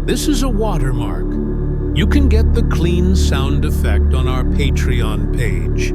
This is a watermark. You can get the clean sound effect on our Patreon page.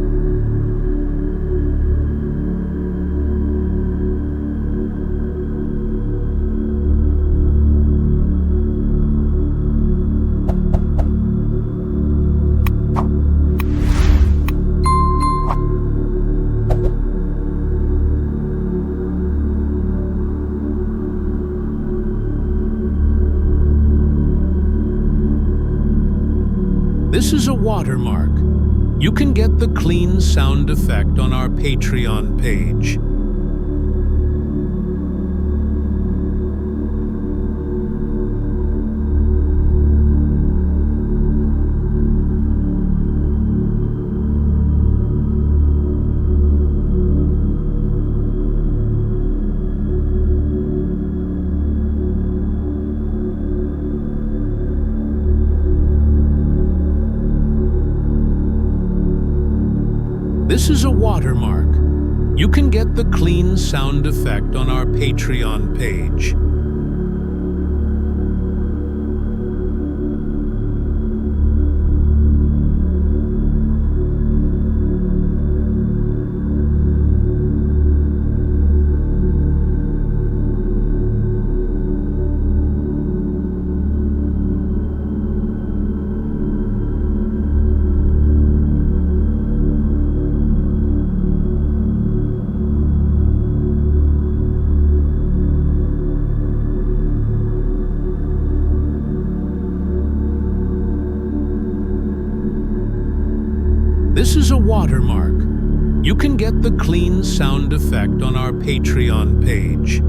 This is a watermark. You can get the clean sound effect on our Patreon page. This is a watermark. You can get the clean sound effect on our Patreon page. This is a watermark. You can get the clean sound effect on our Patreon page.